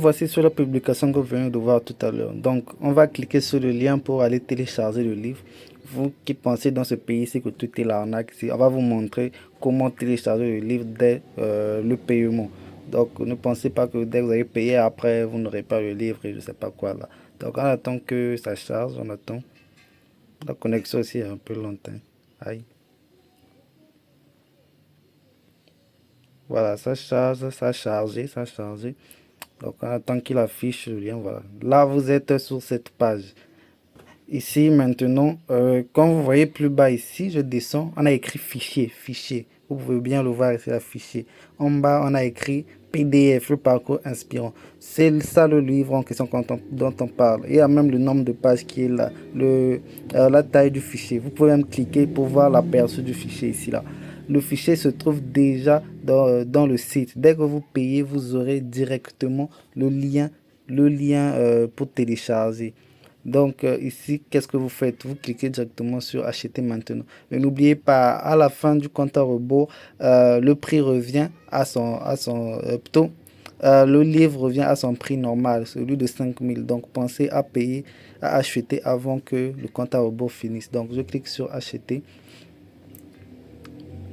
Voici sur la publication que vous venez de voir tout à l'heure. Donc, on va cliquer sur le lien pour aller télécharger le livre. Vous qui pensez dans ce pays-ci que tout est l'arnaque, on va vous montrer comment télécharger le livre dès le paiement. Donc, ne pensez pas que dès que vous avez payé, après, vous n'aurez pas le livre et je ne sais pas quoi là. Donc, on attend que ça charge, on attend. La connexion aussi est un peu lente. Aïe. Voilà, ça charge, ça a chargé, ça a chargé. Donc, on attend qu'il affiche le lien. Voilà. Là, vous êtes sur cette page. Ici, maintenant, quand vous voyez plus bas ici, je descends, on a écrit fichier, fichier. Vous pouvez bien le voir ici, la fichier. En bas, on a écrit PDF, le parcours inspirant. C'est ça le livre en question dont on parle. Il y a même le nombre de pages qui est là, la taille du fichier. Vous pouvez même cliquer pour voir l'aperçu du fichier ici, là. Le fichier se trouve déjà dans le site. Dès que vous payez, vous aurez directement le lien pour télécharger. Donc ici, qu'est-ce que vous faites? Vous cliquez directement sur acheter maintenant. Mais n'oubliez pas, à la fin du compte à rebours, le prix revient le livre revient à son prix normal, celui de 5 000. Donc pensez à payer, à acheter avant que le compte à rebours finisse. Donc je clique sur acheter.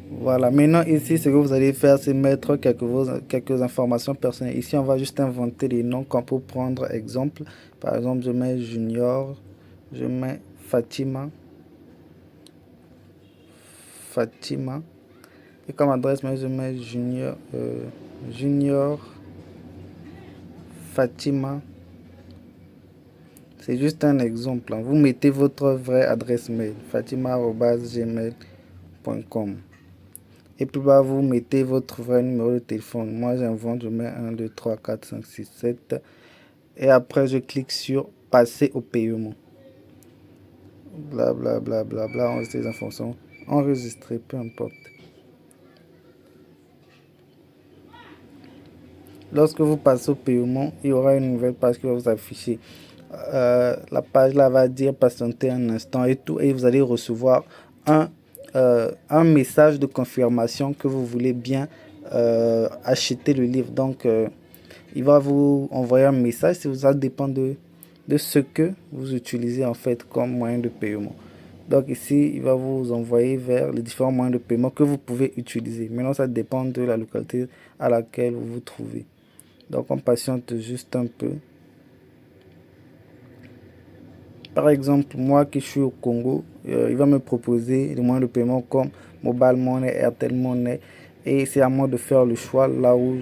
Voilà, maintenant ici, ce que vous allez faire, c'est mettre quelques informations personnelles. Ici, on va juste inventer les noms comme pour prendre exemple. Par exemple, je mets Junior, je mets Fatima, Fatima. Et comme adresse, je mets Junior Fatima. C'est juste un exemple. Vous mettez votre vraie adresse mail, fatima@gmail.com. Et puis bas, vous mettez votre vrai numéro de téléphone. Moi, j'invente, je mets 1, 2, 3, 4, 5, 6, 7. Et après, je clique sur passer au paiement. Bla bla bla bla bla, enregistrer les informations. Enregistrer, peu importe. Lorsque vous passez au paiement, il y aura une nouvelle page qui va vous afficher. La page là va dire patienter un instant et tout. Et vous allez recevoir un message de confirmation que vous voulez bien acheter le livre. Donc, il va vous envoyer un message. Ça dépend de ce que vous utilisez en fait comme moyen de paiement. Donc ici, il va vous envoyer vers les différents moyens de paiement que vous pouvez utiliser. Maintenant, ça dépend de la localité à laquelle vous vous trouvez. Donc on patiente juste un peu. Par exemple, moi qui suis au Congo, il va me proposer des moyens de paiement comme Mobile Money, Airtel Money. Et c'est à moi de faire le choix là où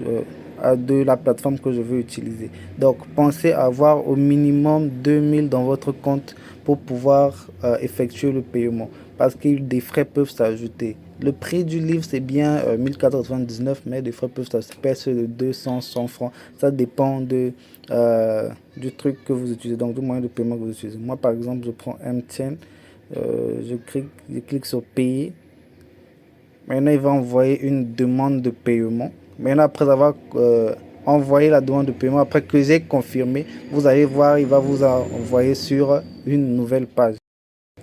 de la plateforme que je veux utiliser. Donc pensez à avoir au minimum 2000 dans votre compte pour pouvoir effectuer le paiement. Parce que des frais peuvent s'ajouter. Le prix du livre, c'est bien 1499, mais des frais peuvent s'ajouter de 200, 100 francs. Ça dépend du truc que vous utilisez, donc du moyen de paiement que vous utilisez. Moi, par exemple, je prends MTN, je clique sur payer. Maintenant, il va envoyer une demande de paiement. Maintenant, après avoir envoyé la demande de paiement, après que j'ai confirmé, vous allez voir, il va vous envoyer sur une nouvelle page.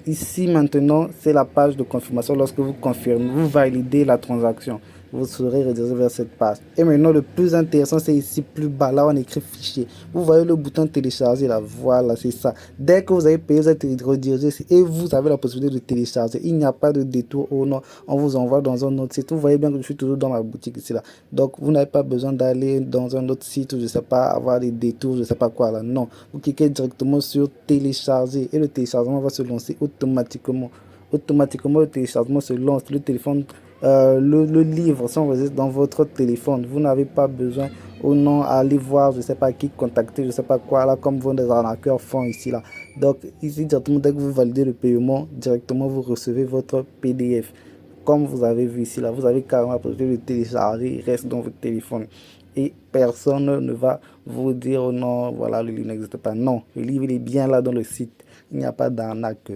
Ici maintenant, c'est la page de confirmation. Lorsque vous confirmez, vous validez la transaction, vous serez redirigé vers cette page. Et maintenant, le plus intéressant, c'est ici plus bas, là on écrit fichier. Vous voyez le bouton télécharger là, voilà, c'est ça. Dès que vous avez payé, vous êtes redirigé et vous avez la possibilité de télécharger. Il n'y a pas de détour au non, on vous envoie dans un autre site. Vous voyez bien que je suis toujours dans ma boutique ici là. Donc vous n'avez pas besoin d'aller dans un autre site ou je sais pas, avoir des détours, je sais pas quoi là. Non, vous cliquez directement sur télécharger et le téléchargement va se lancer automatiquement. Automatiquement, le téléchargement se lance. Le téléphone, le livre s'enregistre dans votre téléphone. Vous n'avez pas besoin ou non à aller voir, je ne sais pas qui contacter, je ne sais pas quoi, là, comme vos arnaqueurs font ici, là. Donc, ici, directement, dès que vous validez le paiement, directement, vous recevez votre PDF. Comme vous avez vu ici, là, vous avez carrément la possibilité de télécharger, il reste dans votre téléphone. Et personne ne va vous dire, oh non, voilà, le livre n'existe pas. Non, le livre, il est bien là dans le site. Il n'y a pas d'arnaque.